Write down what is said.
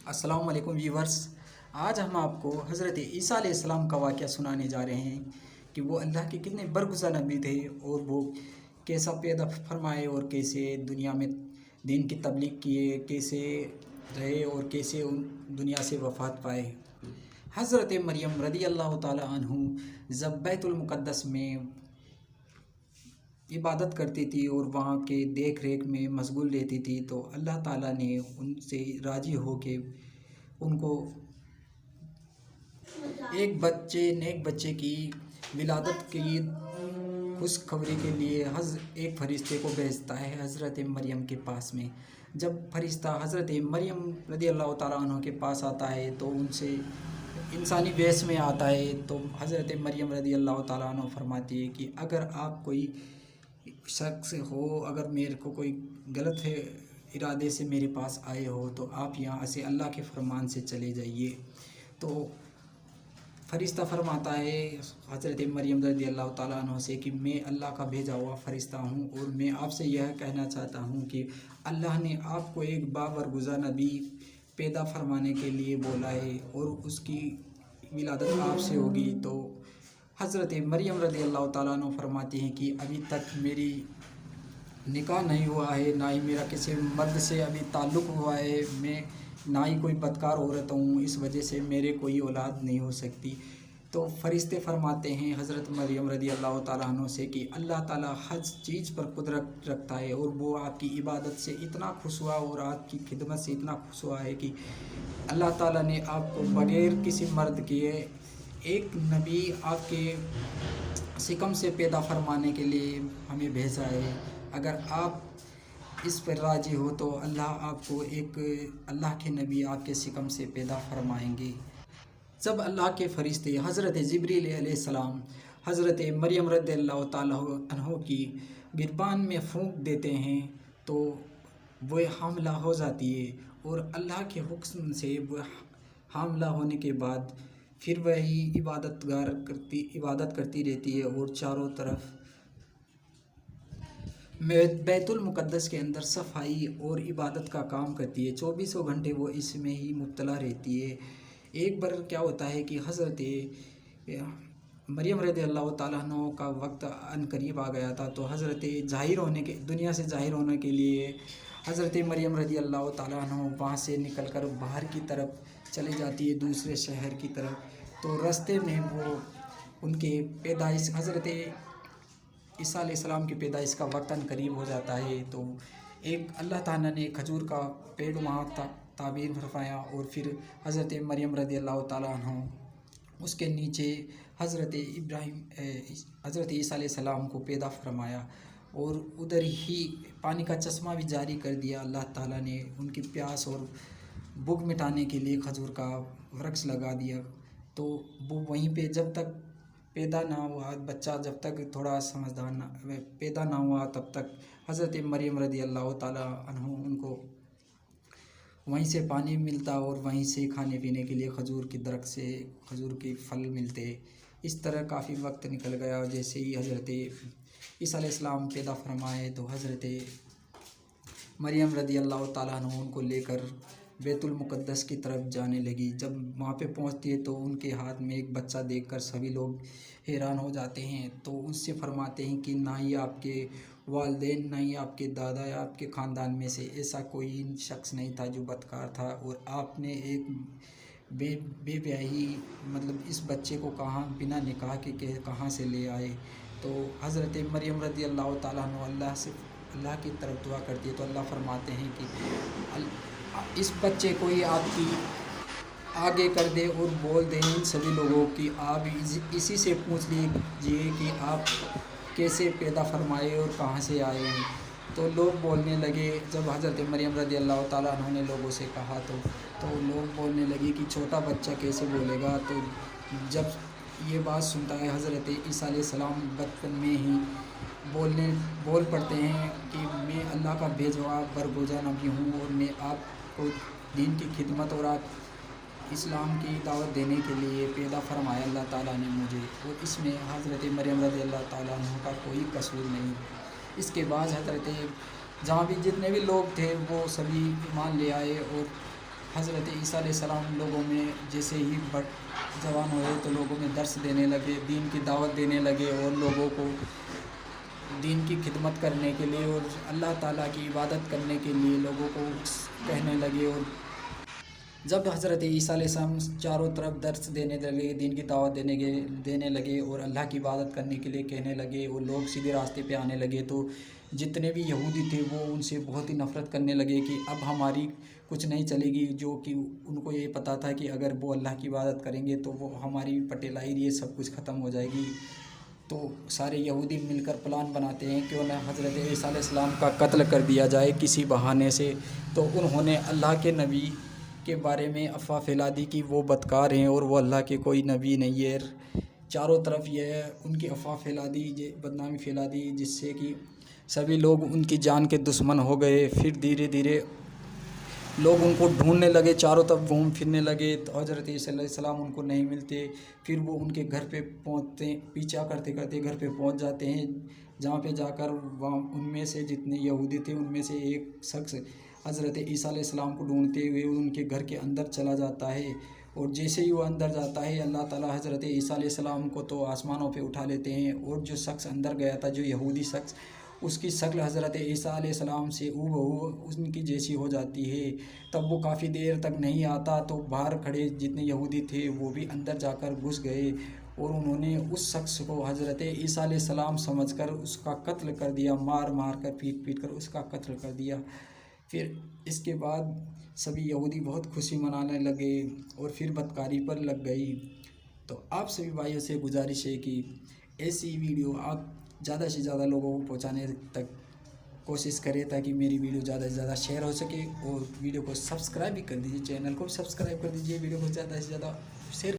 अस्सलाम वालेकुम व्यूवर्स। आज हम आपको हज़रत ईसा अलैहिस्सलाम का वाक़या सुनाने जा रहे हैं कि वो अल्लाह के कितने बरगुज़र नबी थे और वो कैसा पैदा फरमाए और कैसे दुनिया में दीन की तबलीग किए, कैसे रहे और कैसे उन दुनिया से वफ़ात पाए। हज़रत मरियम रदी अल्लाह ताला अन्हु जब बैतुल मुक़द्दस में इबादत करती थी और वहाँ के देख रेख में मशगूल रहती थी, तो अल्लाह ताला ने उनसे राज़ी हो के उनको नेक बच्चे की विलादत की खुशखबरी के लिए एक फ़रिश्ते को भेजता है हज़रत मरियम के पास में। जब फ़रिश्ता हज़रत मरियम रदी अल्लाह ताला अन्हा के पास आता है तो उनसे इंसानी वेश में आता है, तो हज़रत मरियम रदी अल्लाह ताला अन्हा फरमाती है कि अगर आप कोई शख्स हो, अगर मेरे को कोई गलत है इरादे से मेरे पास आए हो तो आप यहाँ से अल्लाह के फरमान से चले जाइए। तो फ़रिश्ता फरमाता है हज़रत मरियम रज़ी अल्लाह ताला अन्हा से कि मैं अल्लाह का भेजा हुआ फ़रिश्ता हूँ और मैं आपसे यह कहना चाहता हूँ कि अल्लाह ने आपको एक बाबरगुज़र नबी पैदा फरमाने के लिए बोला है और उसकी विलादत आपसे होगी। तो हज़रत मरियम रज़ी अल्लाह ताला अन्हा फरमाती हैं कि अभी तक मेरी निकाह नहीं हुआ है, ना ही मेरा किसी मर्द से अभी ताल्लुक़ हुआ है, मैं ना ही कोई बदकार औरत हूँ, इस वजह से मेरे कोई औलाद नहीं हो सकती। तो फ़रिश्ते फरमाते हैं हज़रत मरियम रज़ी अल्लाह ताला अन्हा से कि अल्लाह ताला हर चीज़ पर कुदरत रखता है और वो आपकी इबादत से इतना खुश हुआ और आपकी खिदमत से इतना खुश हुआ है कि अल्लाह ताला ने आपको बग़ैर किसी मर्द के एक नबी आपके सिकम से पैदा फरमाने के लिए हमें भेजा है। अगर आप इस पर राज़ी हो तो अल्लाह आपको एक अल्लाह के नबी आपके सिकम से पैदा फरमाएंगे। जब अल्लाह के फ़रिश्ते हज़रत जिब्रील अलैहिस्सलाम हज़रत मरियम रज़ियल्लाहु ताला अन्हा की गिरबान में फूंक देते हैं तो वह हामिला हो जाती है और अल्लाह के हुक्म से वह हामिला होने के बाद फिर वही इबादत करती रहती है और चारों तरफ बैतुल मुक़द्दस के अंदर सफाई और इबादत का काम करती है। 24 घंटे वो इसमें ही मुब्तला रहती है। एक बार क्या होता है कि हज़रत मरियम रज़ी अल्लाह ताला अन्हा का वक्त अनकरीब आ गया था, तो हज़रत दुनिया से ज़ाहिर होने के लिए हज़रत मरियम रज़ी अल्लाह ताला अन्हा वहाँ से निकल कर बाहर की तरफ चली जाती है, दूसरे शहर की तरफ। तो रास्ते में वो उनके पैदाइश हज़रत ईसा अलैहिस्सलाम की पैदाइश का वक्त करीब हो जाता है, तो एक अल्लाह ताला ने खजूर का पेड़ वहाँ ताबीर फरमाया और फिर हज़रत मरियम रज़ी अल्लाह ताला अन्हा उसके नीचे हज़रत ईसा अलैहिस्सलाम को पैदा फरमाया और उधर ही पानी का चश्मा भी जारी कर दिया अल्लाह ताला ने। उनकी प्यास और भूख मिटाने के लिए खजूर का वृक्ष लगा दिया। तो वो वहीं पे जब तक पैदा ना हुआ, बच्चा जब तक थोड़ा समझदार ना पैदा ना हुआ, तब तक हज़रत मरियम रज़ी अल्लाह ताला अन्हा उनको वहीं से पानी मिलता और वहीं से खाने पीने के लिए खजूर की दरख्त से खजूर के फल मिलते। इस तरह काफ़ी वक्त निकल गया। जैसे ही हज़रत ईसा अलैहिस्सलाम पैदा फरमाए तो हज़रत मरियम रज़ी अल्लाह ताला अन्हा उनको लेकर बैतुल मुक़द्दस की तरफ जाने लगी। जब वहाँ पे पहुँचती है तो उनके हाथ में एक बच्चा देखकर सभी लोग हैरान हो जाते हैं। तो उनसे फरमाते हैं कि ना ही आपके वालिदैन, ना ही आपके दादा या आपके ख़ानदान में से ऐसा कोई शख्स नहीं था जो बदकार था, और आपने एक बेब्याही मतलब इस बच्चे को कहाँ बिना निकाह के कहाँ से ले आए। तो हज़रत मरियम रज़ी अल्लाह ताला अन्हा अल्लाह की तरफ दुआ करती है, तो अल्लाह फरमाते हैं कि इस बच्चे को ही आपकी आगे कर दे और बोल दें इन सभी लोगों की आप इसी से पूछ लीजिए कि आप कैसे पैदा फरमाए और कहाँ से आए हैं। तो लोग बोलने लगे, जब हज़रत मरियम रज़ी अल्लाह ताला अन्हा ने लोगों से कहा तो लोग बोलने लगे कि छोटा बच्चा कैसे बोलेगा। तो जब ये बात सुनता है हज़रत ईसा अलैहिस्सलाम बचपन में ही बोल पड़ते हैं कि मैं अल्लाह का भेजा हुआ बरगुज़र नबी हूँ और मैं आपको दीन की खिदमत और आप इस्लाम की दावत देने के लिए पैदा फरमाया अल्लाह ताला ने मुझे, और इसमें हज़रत मरियम रज़ी अल्लाह ताला अन्हा का कोई कसूर नहीं। इसके बाद हज़रत जहाँ भी जितने भी लोग थे वो सभी ईमान ले आए और हज़रत ईसा अलैहिस्सलाम लोगों में जैसे ही जवान हुए तो लोगों में दर्स देने लगे, दीन की दावत देने लगे और लोगों को दीन की खिदमत करने के लिए और अल्लाह ताला की इबादत करने के लिए लोगों को कहने लगे। और जब हज़रत ईसा अलैहिस्सलाम चारों तरफ दर्स देने लगे, दीन की दावत देने लगे और अल्लाह की इबादत करने के लिए कहने लगे और लोग सीधे रास्ते पे आने लगे, तो जितने भी यहूदी थे वो उनसे बहुत ही नफ़रत करने लगे कि अब हमारी कुछ नहीं चलेगी। जो कि उनको ये पता था कि अगर वो अल्लाह की इबादत करेंगे तो वो हमारी पटेलाई ये सब कुछ ख़त्म हो जाएगी। तो सारे यहूदी मिलकर प्लान बनाते हैं क्यों ना हज़रत ईसा अलैहिस्सलाम का कत्ल कर दिया जाए किसी बहाने से। तो उन्होंने अल्लाह के नबी के बारे में अफवाह फैला दी कि वो बदकार हैं और वो अल्लाह के कोई नबी नहीं है। चारों तरफ यह उनकी अफवाह फैला दी, बदनामी फैला दी, जिससे कि सभी लोग उनकी जान के दुश्मन हो गए। फिर धीरे धीरे लोग उनको ढूंढने लगे, चारों तरफ घूम फिरने लगे, तो हज़रत ईसा अलैहिस्सलाम उनको नहीं मिलते। फिर वो उनके घर पे पहुँचते, पीछा करते करते घर पे पहुँच जाते हैं, जहाँ पे जाकर वहाँ उनमें से जितने यहूदी थे उनमें से एक शख्स हज़रत ईसा अलैहिस्सलाम को ढूंढते हुए उनके घर के अंदर चला जाता है। और जैसे ही वो अंदर जाता है अल्लाह ताला हज़रत ईसा अलैहिस्सलाम को तो आसमानों पे उठा लेते हैं। और जो शख्स अंदर गया था, जो यहूदी शख्स, उसकी शक्ल हज़रत ईसा अलैहिस्सलाम से हूबहू उनकी जैसी हो जाती है। तब वो काफ़ी देर तक नहीं आता, तो बाहर खड़े जितने यहूदी थे वो भी अंदर जाकर घुस गए और उन्होंने उस शख्स को हज़रत ईसा अलैहिस्सलाम समझकर उसका कत्ल कर दिया, मार मार कर पीट पीट कर उसका कत्ल कर दिया। फिर इसके बाद सभी यहूदी बहुत खुशी मनाने लगे और फिर बदकारी पर लग गई। तो आप सभी भाइयों से गुजारिश है कि ऐसी वीडियो आप ज़्यादा से ज़्यादा लोगों को पहुंचाने तक कोशिश करें, ताकि मेरी वीडियो ज़्यादा से ज़्यादा शेयर हो सके। और वीडियो को सब्सक्राइब भी कर दीजिए, चैनल को सब्सक्राइब कर दीजिए, वीडियो को ज़्यादा से ज़्यादा शेयर